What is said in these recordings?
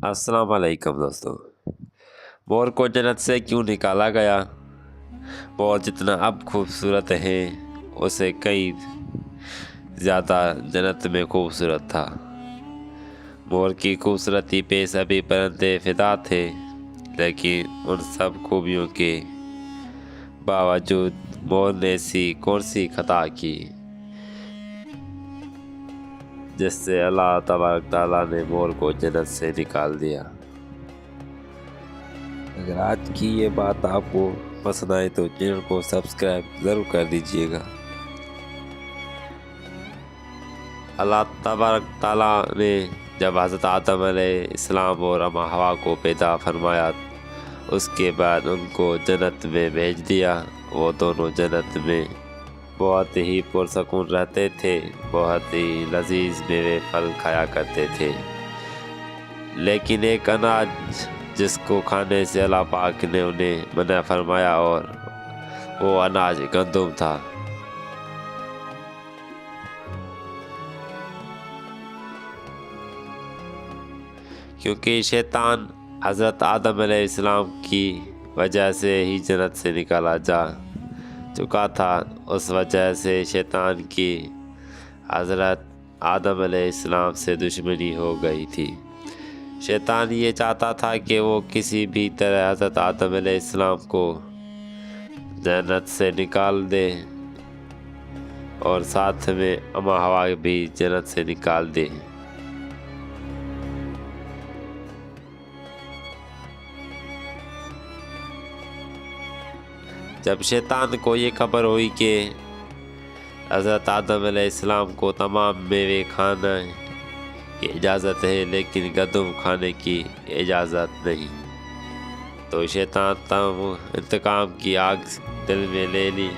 अस्सलाम वालेकुम दोस्तों। मोर को जन्नत से क्यों निकाला गया? मोर जितना अब खूबसूरत है उसे कई ज़्यादा जन्नत में खूबसूरत था। मोर की खूबसूरती पे सभी परिंदे फिदा थे, लेकिन उन सब खूबियों के बावजूद मोर ने ऐसी कौन सी खता की जिससे अल्लाह तबारक ताला ने मोर को जन्नत से निकाल दिया। अगर आज की ये बात आपको पसंद आए तो चैनल को सब्सक्राइब ज़रूर कर दीजिएगा। अल्लाह तबारक ताला ने जब हज़रत आदम अलैहिस्सलाम और अम्मा हवा को पैदा फरमाया, उसके बाद उनको जन्नत में भेज दिया। वो दोनों जन्नत में बहुत ही पुरसकून रहते थे, बहुत ही लजीज मेवे फल खाया करते थे। लेकिन एक अनाज जिसको खाने से अल्लाह पाक ने उन्हें मना फरमाया, और वो अनाज गंदम था। क्योंकि शैतान हज़रत आदम अलैहिस्सलाम की वजह से ही जन्नत से निकाला जा चुका था, उस वजह से शैतान की हज़रत आदम अलैहिस्सलाम से दुश्मनी हो गई थी। शैतान ये चाहता था कि वो किसी भी तरह हज़रत आदम अलैहिस्सलाम को जन्नत से निकाल दे और साथ में अम्मा हवा भी जन्नत से निकाल दे। जब शैतान को ये खबर हुई कि हज़रत आदम अलैहिस्सलाम को तमाम मेवे खाने की इजाज़त है लेकिन गंदम खाने की इजाज़त नहीं, तो शैतान इंतकाम की आग दिल में ले ली।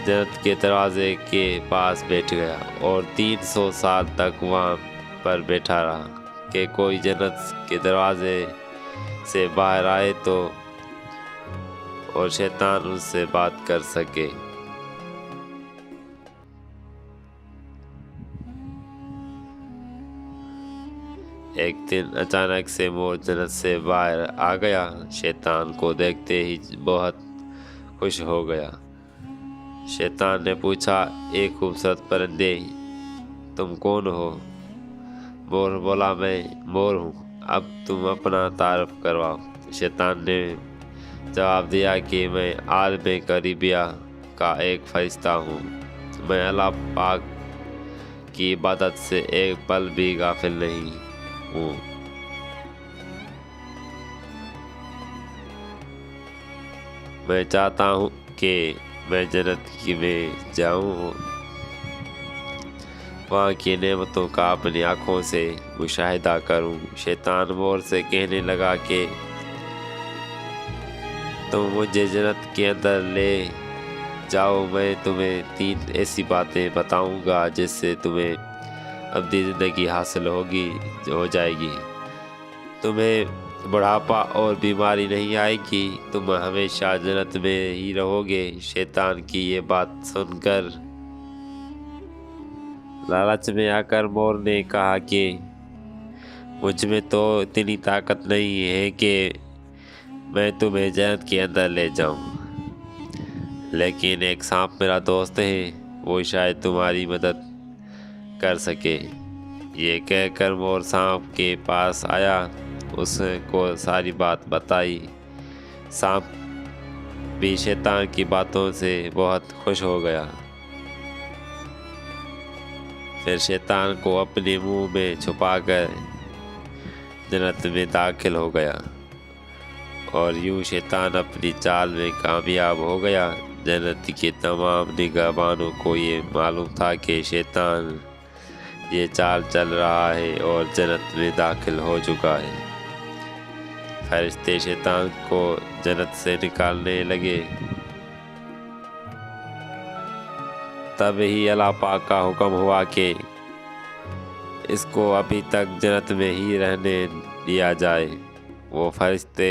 जन्नत के दरवाज़े के पास बैठ गया और 300 साल तक वहाँ पर बैठा रहा कि कोई जन्नत के दरवाज़े से बाहर आए तो और शैतान उससे बात कर सके। एक दिन अचानक से मोर जन्नत से बाहर आ गया। शैतान को देखते ही बहुत खुश हो गया। शैतान ने पूछा, एक खूबसूरत परिंदे, तुम कौन हो? मोर बोला, मैं मोर हूँ, अब तुम अपना तारुफ करवाओ। शैतान ने जवाब दिया कि मैं आलम करीबिया का एक फरिश्ता हूँ। मैं अल्लाह पाक की इबादत से एक पल भी गाफिल नहीं हूँ। मैं चाहता हूँ कि मैं जन्नत की में जाऊँ, वहाँ की नेमतों का अपनी आँखों से मुशाहिदा करूँ। शैतान मोर से कहने लगा कि तुम मुझे जन्नत के अंदर ले जाओ, मैं तुम्हें 3 ऐसी बातें बताऊंगा जिससे तुम्हें अब्दी ज़िंदगी हासिल हो जाएगी। तुम्हें बुढ़ापा और बीमारी नहीं आएगी, तुम हमेशा जन्नत में ही रहोगे। शैतान की ये बात सुनकर लालच में आकर मोर ने कहा कि मुझ में तो इतनी ताकत नहीं है कि मैं तुम्हें जन्नत के अंदर ले जाऊं, लेकिन एक सांप मेरा दोस्त है, वो शायद तुम्हारी मदद कर सके। ये कहकर मोर सांप के पास आया, उसको सारी बात बताई। सांप भी शैतान की बातों से बहुत खुश हो गया। फिर शैतान को अपने मुंह में छुपाकर जन्नत में दाखिल हो गया और यूं शैतान अपनी चाल में कामयाब हो गया। जन्नत के तमाम निगहबानों को ये मालूम था कि शैतान ये चाल चल रहा है और जन्नत में दाखिल हो चुका है। फरिश्ते शैतान को जन्नत से निकालने लगे। तब ही अल्लाह पाक का हुक्म हुआ कि इसको अभी तक जन्नत में ही रहने दिया जाए। वो फरिश्ते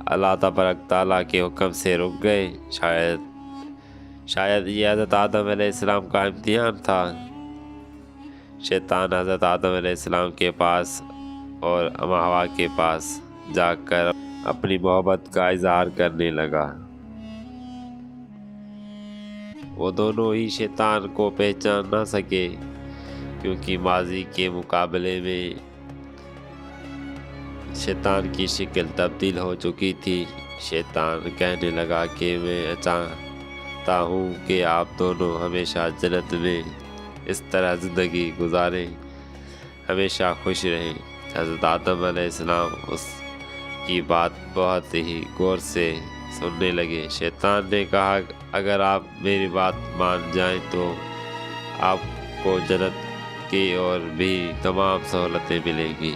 अल्लाह तबारक ताला के हुक्म से रुक गए। शायद ये हज़रत आदम अलैहिस्सलाम का इम्तिहान था। شیطان حضرت آدم علیہ السلام کے پاس اور اماں ہوا کے پاس جا کر اپنی محبت کا اظہار کرنے لگا۔ وہ دونوں ہی شیطان کو پہچان نہ سکے، کیونکہ ماضی کے مقابلے میں شیطان کی شکل تبدیل ہو چکی تھی۔ شیطان کہنے لگا کہ میں چاہتا ہوں کہ آپ دونوں ہمیشہ جنت میں اس طرح زندگی گزاریں، ہمیشہ خوش رہیں۔ حضرت آدم علیہ السلام اس کی بات بہت ہی غور سے سننے لگے۔ شیطان نے کہا اگر آپ میری بات مان جائیں تو آپ کو جنت کی اور بھی تمام سہولتیں ملیں گی۔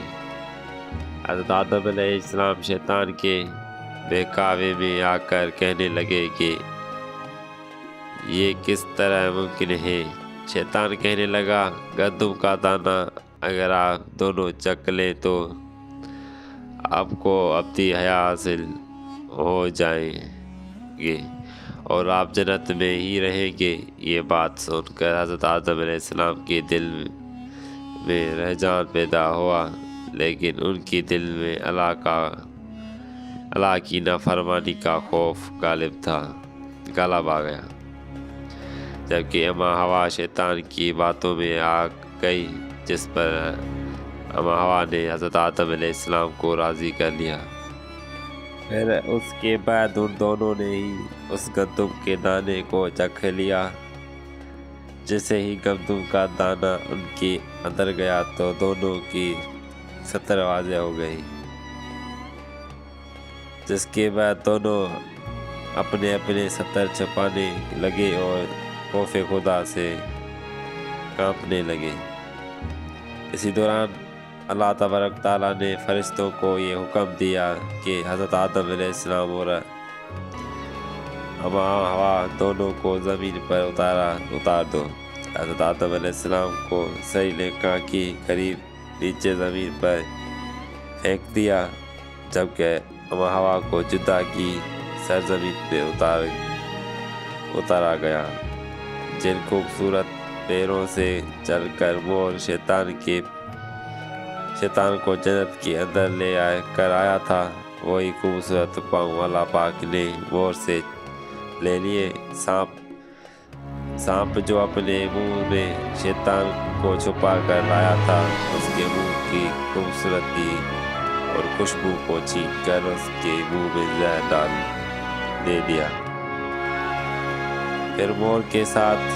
حضرت آدم علیہ السلام شیطان کے بہکاوے میں آ کر کہنے لگے کہ یہ کس طرح ممکن ہے؟ شیطان کہنے لگا گندم کا دانہ اگر آپ دونوں چکھ لیں تو آپ کو ابدی حیات حاصل ہو جائیں گے اور آپ جنت میں ہی رہیں گے۔ یہ بات سن کر حضرت آدم علیہ السلام کے دل میں رجحان پیدا ہوا، لیکن ان کی دل میں اللہ کی نافرمانی کا خوف غالب آ گیا۔ جبکہ اماں ہوا شیطان کی باتوں میں آ گئی، جس پر اماں ہوا نے حضرت آدم علیہ السلام کو راضی کر لیا۔ پھر اس کے بعد ان دونوں نے ہی اس گندم کے دانے کو چکھ لیا۔ جیسے ہی گندم کا دانہ ان کے اندر گیا تو دونوں کی سطر واضح ہو گئی، جس کے بعد دونوں اپنے اپنے سطر چھپانے لگے اور خوف خدا سے کانپنے لگے۔ اسی دوران اللہ تبارک تعالیٰ نے فرشتوں کو یہ حکم دیا کہ حضرت آدم علیہ السلام اور اماں ہوا دونوں کو زمین پر اتار دو۔ حضرت آدم علیہ السلام کو صحیح لنکا کے قریب نیچے زمین پر پھینک دیا، جبکہ اماں ہوا کو جدہ کی سرزمین پہ اتارا گیا۔ جن خوبصورت پیروں سے چل کر مور شیطان کو جنت کے اندر لے کر آیا تھا، وہی خوبصورت پاؤں اللہ پاک نے مور سے لے لیے۔ سانپ جو اپنے منہ میں شیطان کو چھپا کر لایا تھا، اس کے منہ کی خوبصورتی اور خوشبو کو چھین کر اس کے منہ میں زہر دے دیا۔ پھر مور کے ساتھ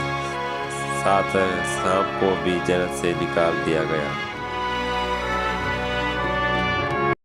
سانپ کو بھی جنت سے نکال دیا گیا۔